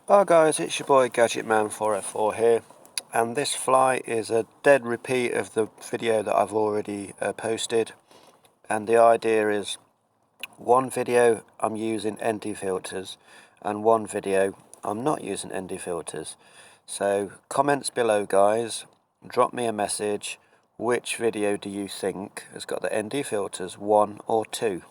Hi guys, it's your boy GadgetMan4F4 here, and this fly is a dead repeat of the video that I've already posted. And the idea is, one video I'm using ND filters and one video I'm not using ND filters. So comments below guys, drop me a message, which video do you think has got the ND filters, 1 or 2?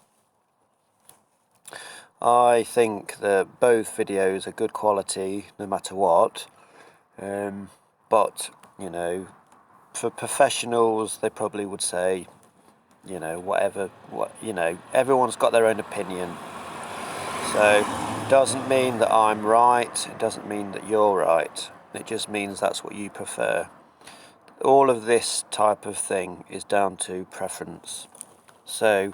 I think that both videos are good quality no matter what, but you know, for professionals they probably would say, you know, everyone's got their own opinion. So it doesn't mean that I'm right, it doesn't mean that you're right, it just means that's what you prefer. All of this type of thing is down to preference. So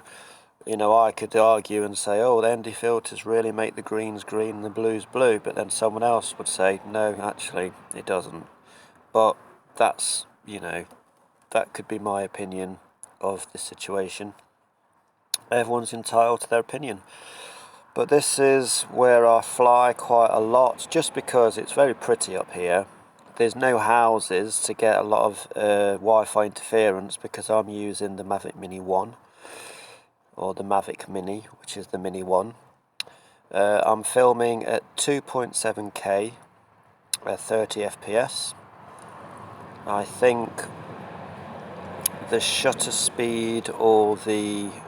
you know, I could argue and say, oh, the ND filters really make the greens green and the blues blue, but then someone else would say, no, actually, it doesn't. But that's, you know, that could be my opinion of the situation. Everyone's entitled to their opinion. But this is where I fly quite a lot, just because it's very pretty up here. There's no houses to get a lot of Wi-Fi interference because I'm using the Mavic Mini 1. Or the Mavic Mini, which is the Mini 1. I'm filming at 2.7K at 30 FPS. I think the shutter speed I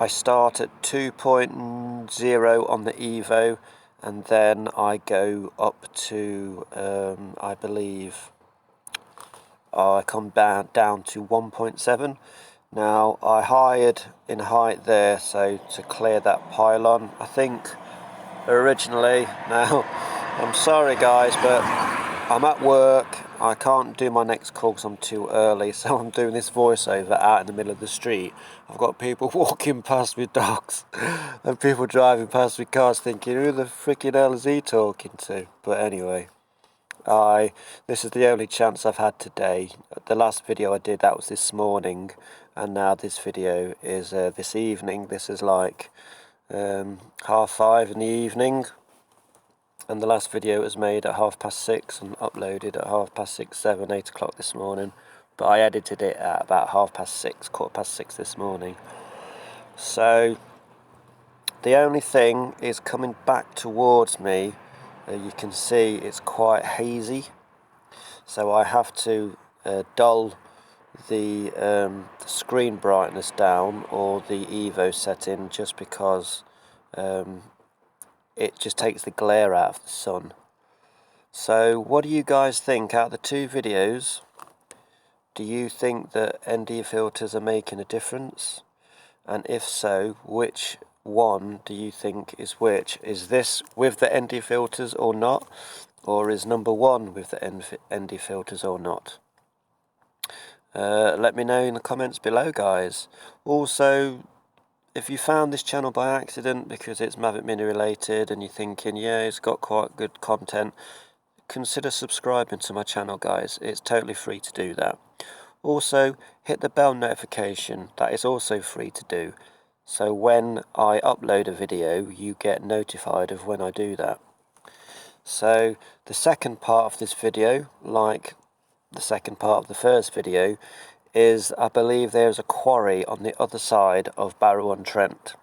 start at 2.0 on the Evo, and then I go up to, I believe, I come down to 1.7. Now, I hired in height there, so to clear that pylon, I think originally, now, I'm sorry guys, but I'm at work, I can't do my next call because I'm too early, so I'm doing this voiceover out in the middle of the street. I've got people walking past with dogs, and people driving past with cars thinking, who the freaking hell is he talking to? But anyway. This is the only chance I've had today. The last video I did, that was this morning, and now this video is this evening. This is like 5:30 in the evening, and the last video was made at 6:30 and uploaded at 6:30, 7, 8 o'clock this morning. But I edited it at about 6:30, 6:15 this morning. So the only thing is coming back towards me. You can see it's quite hazy, so I have to dull the screen brightness down, or the Evo setting, just because it just takes the glare out of the sun. So what do you guys think? Out of the two videos, do you think that ND filters are making a difference? And if so, which one do you think is which? Is this with the ND filters or not? Or is number one with the ND filters or not? Let me know in the comments below guys. Also, if you found this channel by accident because it's Mavic Mini related and you're thinking, yeah, it's got quite good content, consider subscribing to my channel guys. It's totally free to do that. Also, hit the bell notification, that is also free to do. So when I upload a video, you get notified of when I do that. So the second part of this video, like the second part of the first video, is I believe there's a quarry on the other side of Barrow-on-Trent.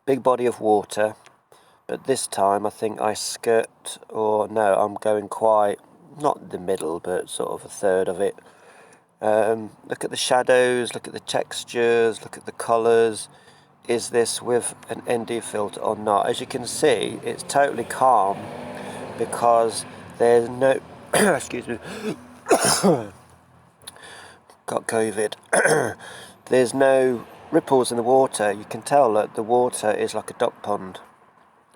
Big body of water, but this time I think I skirt, or no, I'm going quite, not the middle, but sort of a third of it. Look at the shadows, look at the textures, look at the colours. Is this with an ND filter or not? As you can see, it's totally calm because there's no excuse me, got COVID. There's no ripples in the water. You can tell that the water is like a duck pond.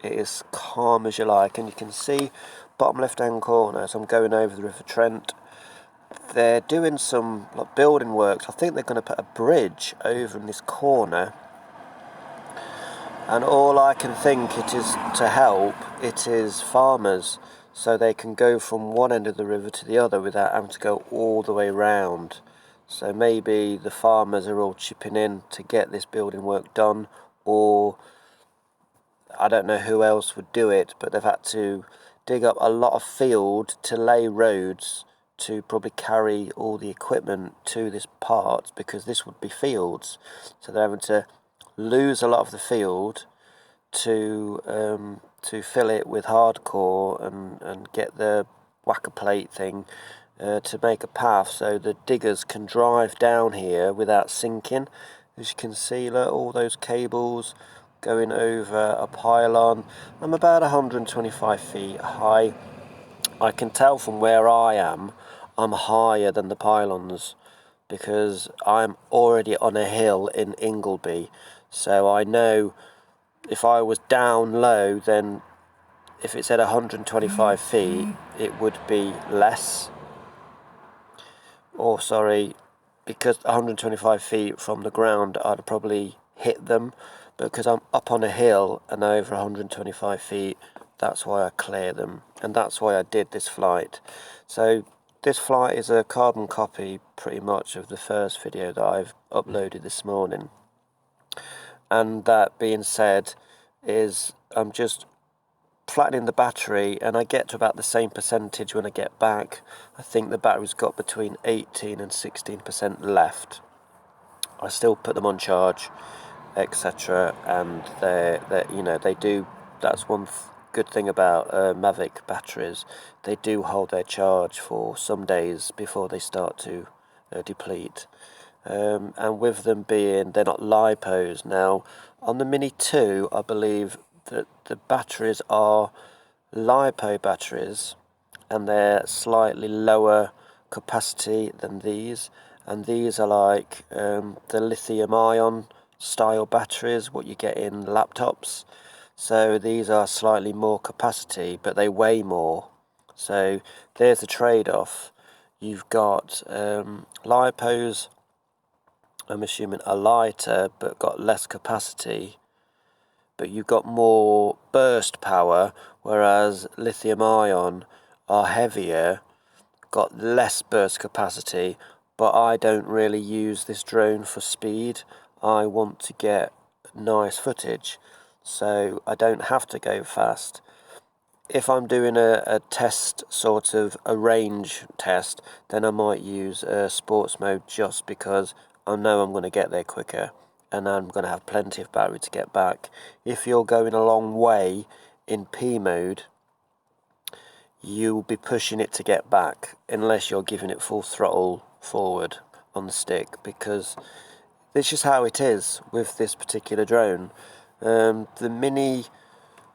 It is calm as you like, and you can see bottom left hand corner as I'm going over the River Trent. They're doing some building works. I think they're going to put a bridge over in this corner, and all I can think it is to help, it is farmers, so they can go from one end of the river to the other without having to go all the way round. So maybe the farmers are all chipping in to get this building work done, or I don't know who else would do it, but they've had to dig up a lot of field to lay roads to probably carry all the equipment to this part, because this would be fields. So they're having to lose a lot of the field to fill it with hardcore and get the whacker plate thing to make a path so the diggers can drive down here without sinking. As you can see, look, all those cables going over a pylon. I'm about 125 feet high. I can tell from where I am, I'm higher than the pylons because I'm already on a hill in Ingleby. So I know if I was down low, then if it's at 125 feet, it would be less. Or sorry, because 125 feet from the ground, I'd probably hit them. But because I'm up on a hill and over 125 feet, that's why I clear them. And that's why I did this flight. So this flight is a carbon copy pretty much of the first video that I've uploaded this morning. And that being said, is I'm just flattening the battery, and I get to about the same percentage when I get back. I think the battery's got between 18 and 16% left. I still put them on charge, etc. And they do. That's one good thing about Mavic batteries. They do hold their charge for some days before they start to deplete. And with them being, they're not LiPos. Now, on the Mini 2, I believe that the batteries are LiPo batteries, and they're slightly lower capacity than these. And these are like the lithium-ion style batteries, what you get in laptops. So these are slightly more capacity, but they weigh more. So there's a trade-off. You've got LiPos, I'm assuming are lighter but got less capacity, but you've got more burst power, whereas lithium-ion are heavier, got less burst capacity. But I don't really use this drone for speed. I want to get nice footage, so I don't have to go fast. If I'm doing a test, sort of a range test, then I might use sports mode just because I know I'm going to get there quicker and I'm going to have plenty of battery to get back. If you're going a long way in P mode, you'll be pushing it to get back unless you're giving it full throttle forward on the stick, because this is how it is with this particular drone. The Mini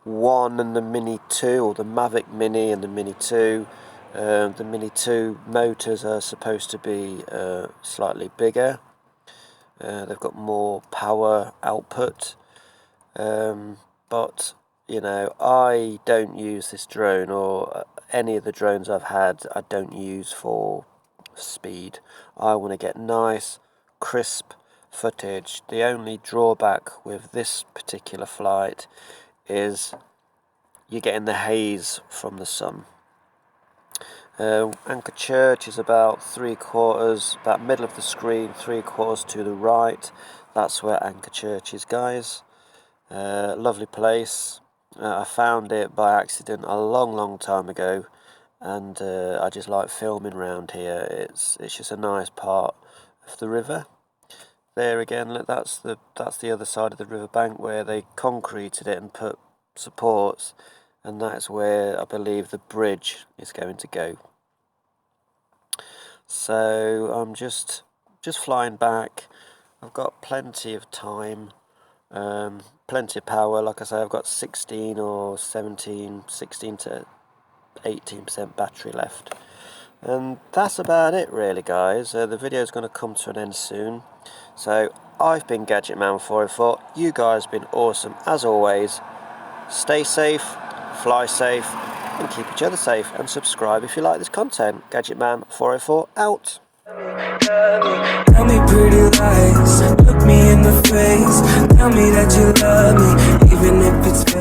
1 and the Mini 2, or the Mavic Mini and the Mini 2, the Mini 2 motors are supposed to be slightly bigger. They've got more power output, but you know, I don't use this drone, or any of the drones I've had, I don't use for speed. I want to get nice, crisp footage. The only drawback with this particular flight is you're getting the haze from the sun. Anchor Church is about 3/4, about middle of the screen, 3/4 to the right. That's where Anchor Church is, guys. Lovely place. I found it by accident a long time ago, and I just like filming around here. It's just a nice part of the river. There again, look, that's the other side of the riverbank where they concreted it and put supports, and that's where I believe the bridge is going to go. So I'm just flying back. I've got plenty of time, plenty of power. Like I say, I've got 16 to 18% battery left. And that's about it really, guys. The video is going to come to an end soon. So I've been GadgetMan404. You guys have been awesome as always. Stay safe, fly safe, and keep each other safe, and subscribe if you like this content. GadgetMan404 out. Tell me pretty lies, look me in the face, tell me that you love me, even if it's fake.